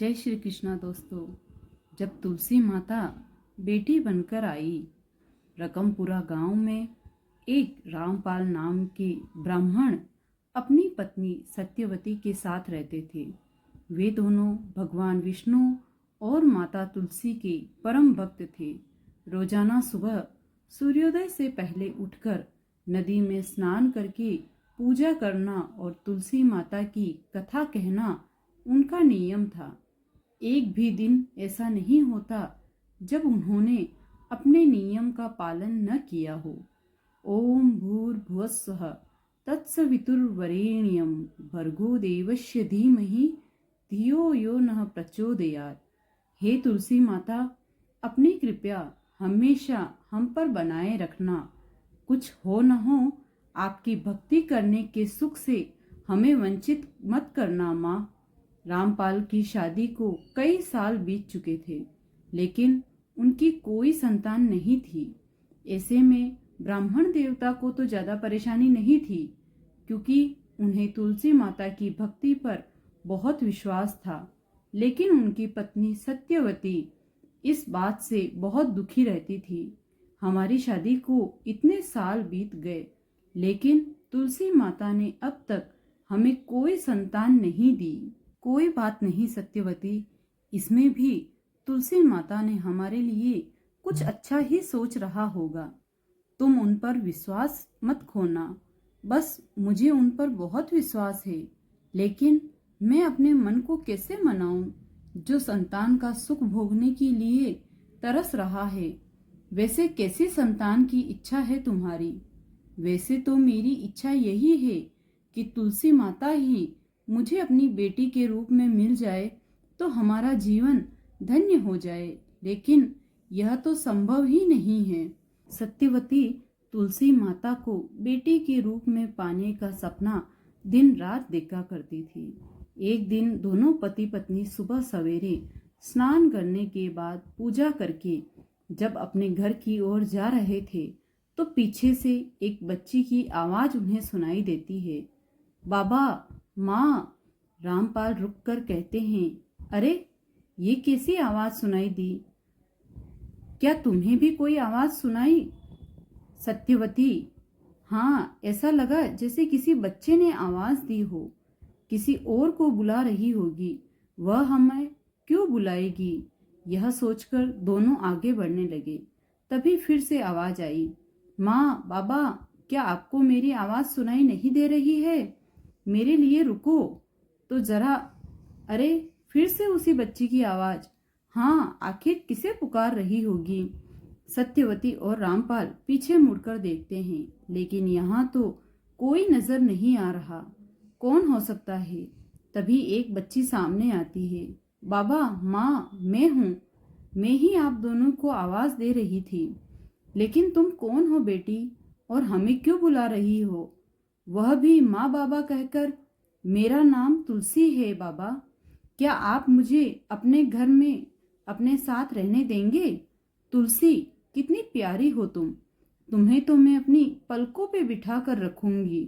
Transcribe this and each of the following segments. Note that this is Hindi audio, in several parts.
जय श्री कृष्णा दोस्तों। जब तुलसी माता बेटी बनकर आई, रकमपुरा गांव में एक रामपाल नाम के ब्राह्मण अपनी पत्नी सत्यवती के साथ रहते थे। वे दोनों भगवान विष्णु और माता तुलसी के परम भक्त थे। रोजाना सुबह सूर्योदय से पहले उठकर नदी में स्नान करके पूजा करना और तुलसी माता की कथा कहना उनका नियम था। एक भी दिन ऐसा नहीं होता जब उन्होंने अपने नियम का पालन न किया हो। ओम भूर्भुवस्सुः तत्सवितुर्वरेण्यं भर्गो देवस्य धीमहि धियो यो नः प्रचोदयात्। हे तुलसी माता, अपनी कृपया हमेशा हम पर बनाए रखना। कुछ हो न हो, आपकी भक्ति करने के सुख से हमें वंचित मत करना माँ। रामपाल की शादी को कई साल बीत चुके थे, लेकिन उनकी कोई संतान नहीं थी। ऐसे में ब्राह्मण देवता को तो ज्यादा परेशानी नहीं थी, क्योंकि उन्हें तुलसी माता की भक्ति पर बहुत विश्वास था। लेकिन उनकी पत्नी सत्यवती इस बात से बहुत दुखी रहती थी। हमारी शादी को इतने साल बीत गए, लेकिन तुलसी माता ने अब तक हमें कोई संतान नहीं दी। कोई बात नहीं सत्यवती, इसमें भी तुलसी माता ने हमारे लिए कुछ अच्छा ही सोच रहा होगा। तुम उन पर विश्वास मत खोना। बस मुझे उन पर बहुत विश्वास है, लेकिन मैं अपने मन को कैसे मनाऊं जो संतान का सुख भोगने के लिए तरस रहा है। वैसे कैसी संतान की इच्छा है तुम्हारी? वैसे तो मेरी इच्छा यही है कि तुलसी माता ही मुझे अपनी बेटी के रूप में मिल जाए तो हमारा जीवन धन्य हो जाए, लेकिन यह तो संभव ही नहीं है। सत्यवती तुलसी माता को बेटी के रूप में पाने का सपना दिन रात देखा करती थी। एक दिन दोनों पति पत्नी सुबह सवेरे स्नान करने के बाद पूजा करके जब अपने घर की ओर जा रहे थे, तो पीछे से एक बच्ची की आवाज उन्हें सुनाई देती है। बाबा, माँ। रामपाल रुककर कहते हैं, अरे ये कैसी आवाज सुनाई दी? क्या तुम्हें भी कोई आवाज सुनाई? सत्यवती, हाँ, ऐसा लगा जैसे किसी बच्चे ने आवाज दी हो। किसी और को बुला रही होगी। वह हमें क्यों बुलाएगी? यह सोचकर दोनों आगे बढ़ने लगे। तभी फिर से आवाज आई, माँ, बाबा, क्या आपको मेरी आवाज सुनाई नहीं दे रही है? मेरे लिए रुको तो जरा। अरे फिर से उसी बच्ची की आवाज। हाँ, आखिर किसे पुकार रही होगी? सत्यवती और रामपाल पीछे मुड़कर देखते हैं, लेकिन यहाँ तो कोई नजर नहीं आ रहा। कौन हो सकता है? तभी एक बच्ची सामने आती है। बाबा, माँ, मैं हूँ। मैं ही आप दोनों को आवाज दे रही थी। लेकिन तुम कौन हो बेटी, और हमें क्यों बुला रही हो? वह भी माँ बाबा कहकर। मेरा नाम तुलसी है बाबा। क्या आप मुझे अपने घर में अपने साथ रहने देंगे? तुलसी, कितनी प्यारी हो तुम। तुम्हें तो मैं अपनी पलकों पे बिठा कर रखूंगी।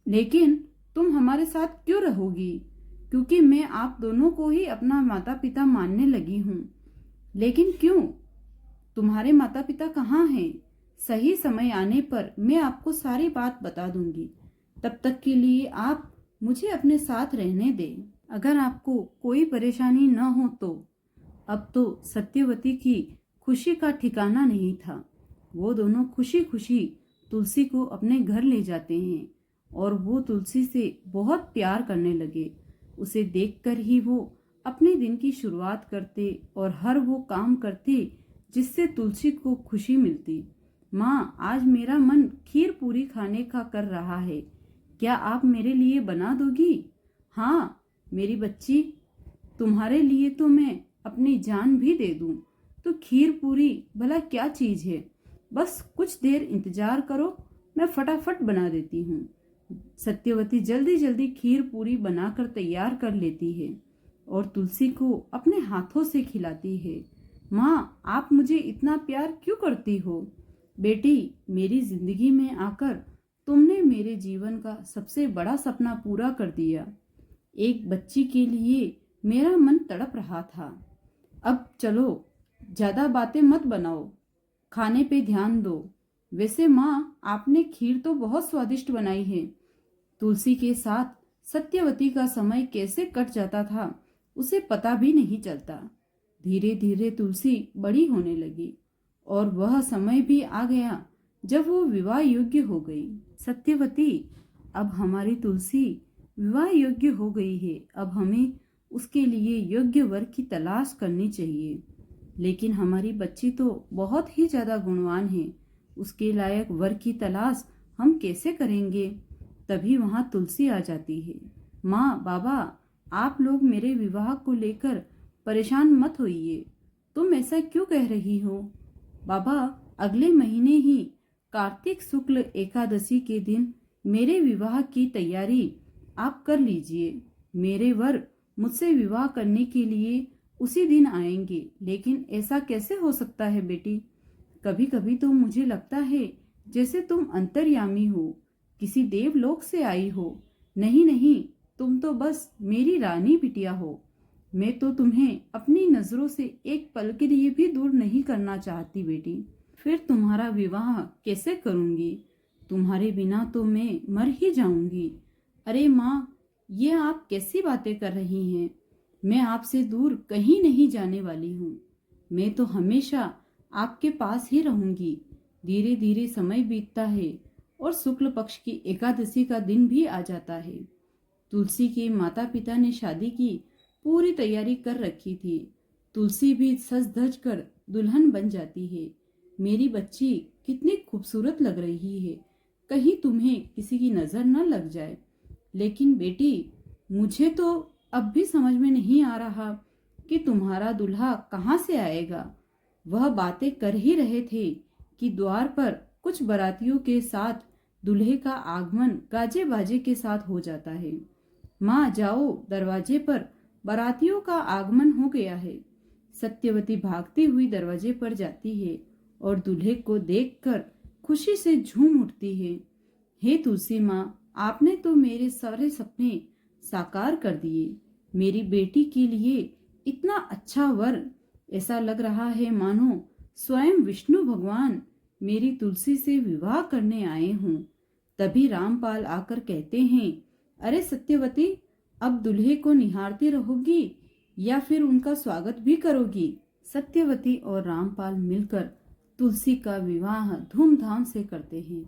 लेकिन तुम हमारे साथ क्यों रहोगी? क्योंकि मैं आप दोनों को ही अपना माता पिता मानने लगी हूँ। लेकिन क्यों? तुम्हारे माता पिता कहाँ हैं? सही समय आने पर मैं आपको सारी बात बता दूंगी। तब तक के लिए आप मुझे अपने साथ रहने दें। अगर आपको कोई परेशानी न हो तो। अब तो सत्यवती की खुशी का ठिकाना नहीं था। वो दोनों खुशी खुशी तुलसी को अपने घर ले जाते हैं और वो तुलसी से बहुत प्यार करने लगे। उसे देखकर ही वो अपने दिन की शुरुआत करते और हर वो काम करते जिससे तुलसी को खुशी मिलती। माँ, आज मेरा मन खीर पूरी खाने का कर रहा है। क्या आप मेरे लिए बना दोगी? हाँ मेरी बच्ची, तुम्हारे लिए तो मैं अपनी जान भी दे दूं। तो खीर पूरी भला क्या चीज है? बस कुछ देर इंतजार करो, मैं फटाफट बना देती हूँ। सत्यवती जल्दी जल्दी खीर पूरी बनाकर तैयार कर लेती है और तुलसी को अपने हाथों से खिलाती है। माँ, आप मुझे इतना प्यार क्यों करती हो? बेटी, मेरी जिंदगी में आकर तुमने मेरे जीवन का सबसे बड़ा सपना पूरा कर दिया। एक बच्ची के लिए मेरा मन तड़प रहा था। अब चलो, ज्यादा बातें मत बनाओ, खाने पे ध्यान दो। वैसे माँ, आपने खीर तो बहुत स्वादिष्ट बनाई है। तुलसी के साथ सत्यवती का समय कैसे कट जाता था उसे पता भी नहीं चलता। धीरे धीरे तुलसी बड़ी होने लगी और वह समय भी आ गया जब वो विवाह योग्य हो गई। सत्यवती, अब हमारी तुलसी विवाह योग्य हो गई है। अब हमें उसके लिए योग्य वर की तलाश करनी चाहिए। लेकिन हमारी बच्ची तो बहुत ही ज्यादा गुणवान है, उसके लायक वर की तलाश हम कैसे करेंगे? तभी वहां तुलसी आ जाती है। माँ, बाबा, आप लोग मेरे विवाह को लेकर परेशान मत होइए। तुम ऐसा क्यों कह रही हो? बाबा, अगले महीने ही कार्तिक शुक्ल एकादशी के दिन मेरे विवाह की तैयारी आप कर लीजिए। मेरे वर मुझसे विवाह करने के लिए उसी दिन आएंगे। लेकिन ऐसा कैसे हो सकता है बेटी? कभी कभी तो मुझे लगता है जैसे तुम अंतर्यामी हो, किसी देवलोक से आई हो। नहीं नहीं, तुम तो बस मेरी रानी बिटिया हो। मैं तो तुम्हें अपनी नजरों से एक पल के लिए भी दूर नहीं करना चाहती बेटी। फिर तुम्हारा विवाह कैसे करूंगी? तुम्हारे बिना तो मैं मर ही जाऊंगी। अरे माँ, ये आप कैसी बातें कर रही हैं? मैं आपसे दूर कहीं नहीं जाने वाली हूँ। मैं तो हमेशा आपके पास ही रहूंगी। धीरे धीरे समय बीतता है और शुक्ल पक्ष की एकादशी का दिन भी आ जाता है। तुलसी के माता पिता ने शादी की पूरी तैयारी कर रखी थी। तुलसी भी सज धज कर दुल्हन बन जाती है। मेरी बच्ची कितनी खूबसूरत लग रही है, कहीं तुम्हें किसी की नजर न लग जाए। लेकिन बेटी, मुझे तो अब भी समझ में नहीं आ रहा कि तुम्हारा दूल्हा कहाँ से आएगा। वह बातें कर ही रहे थे कि द्वार पर कुछ बारातियों के साथ दूल्हे का आगमन गाजे बाजे के साथ हो जाता है। माँ जाओ, दरवाजे पर बारातियों का आगमन हो गया है। सत्यवती भागती हुई दरवाजे पर जाती है और दूल्हे को देखकर खुशी से झूम उठती है। हे तुलसी माँ, आपने तो मेरे सारे सपने साकार कर दिए। मेरी बेटी के लिए इतना अच्छा वर, ऐसा लग रहा है मानो स्वयं विष्णु भगवान मेरी तुलसी से विवाह करने आए हों। तभी रामपाल आकर कहते हैं, अरे सत्यवती, अब दूल्हे को निहारती रहोगी या फिर उनका स्वागत भी करोगी? सत्यवती और रामपाल मिलकर तुलसी का विवाह धूमधाम से करते हैं।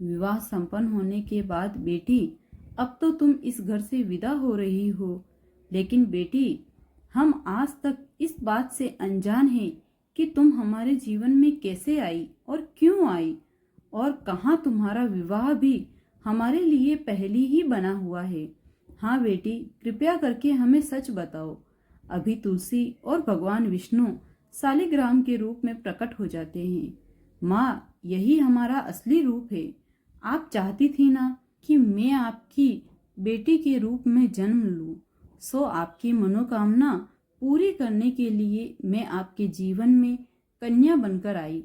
विवाह संपन्न होने के बाद बेटी, अब तो तुम इस घर से विदा हो रही हो। लेकिन बेटी, हम आज तक इस बात से अनजान हैं कि तुम हमारे जीवन में कैसे आई और क्यों आई, और कहाँ तुम्हारा विवाह भी हमारे लिए पहले ही बना हुआ है। हाँ बेटी, कृपया करके हमें सच बताओ। अभी तुलसी और भगवान विष्णु शालिग्राम के रूप में प्रकट हो जाते हैं। माँ, यही हमारा असली रूप है। आप चाहती थी ना कि मैं आपकी बेटी के रूप में जन्म लूं, सो आपकी मनोकामना पूरी करने के लिए मैं आपके जीवन में कन्या बनकर आई।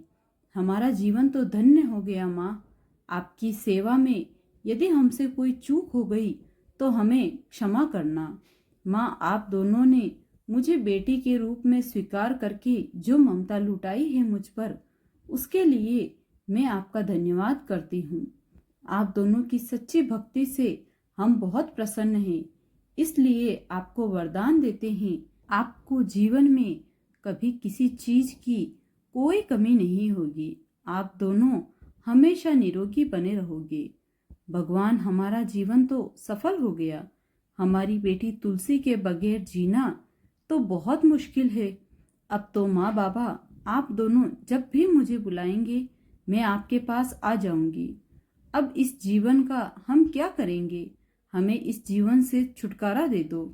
हमारा जीवन तो धन्य हो गया माँ। आपकी सेवा में यदि हमसे कोई चूक हो गई तो हमें क्षमा करना। माँ, आप दोनों ने मुझे बेटी के रूप में स्वीकार करके जो ममता लुटाई है मुझ पर, उसके लिए मैं आपका धन्यवाद करती हूँ। आप दोनों की सच्ची भक्ति से हम बहुत प्रसन्न हैं, इसलिए आपको वरदान देते हैं, आपको जीवन में कभी किसी चीज की कोई कमी नहीं होगी। आप दोनों हमेशा निरोगी बने रहोगे। भगवान, हमारा जीवन तो सफल हो गया। हमारी बेटी तुलसी के बगैर जीना तो बहुत मुश्किल है। अब तो माँ बाबा, आप दोनों जब भी मुझे बुलाएंगे मैं आपके पास आ जाऊंगी। अब इस जीवन का हम क्या करेंगे? हमें इस जीवन से छुटकारा दे दो।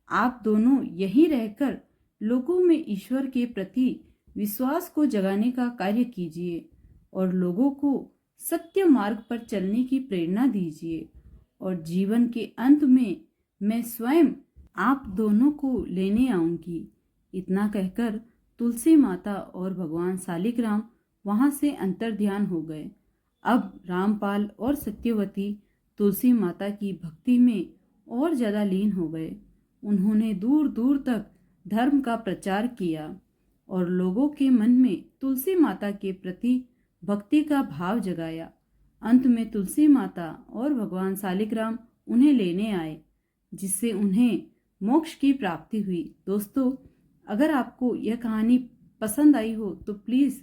आप दोनों यहीं रहकर लोगों में ईश्वर के प्रति विश्वास को जगाने का कार्य कीजिए और लोगों को सत्य मार्ग पर चलने की प्रेरणा दीजिए। और जीवन के अंत में मैं स्वयं आप दोनों को लेने आऊंगी। इतना कहकर तुलसी माता और भगवान शालिग्राम वहां से अंतर्ध्यान हो गए। अब रामपाल और सत्यवती तुलसी माता की भक्ति में और ज्यादा लीन हो गए उन्होंने दूर दूर तक धर्म का प्रचार किया और लोगों के मन में तुलसी माता के प्रति भक्ति का भाव जगाया। अंत में तुलसी माता और भगवान शालिग्राम उन्हें लेने आए, जिससे उन्हें मोक्ष की प्राप्ति हुई। दोस्तों, अगर आपको यह कहानी पसंद आई हो तो प्लीज़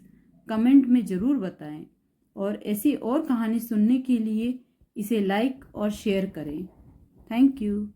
कमेंट में ज़रूर बताएं और ऐसी और कहानी सुनने के लिए इसे लाइक और शेयर करें। Thank you.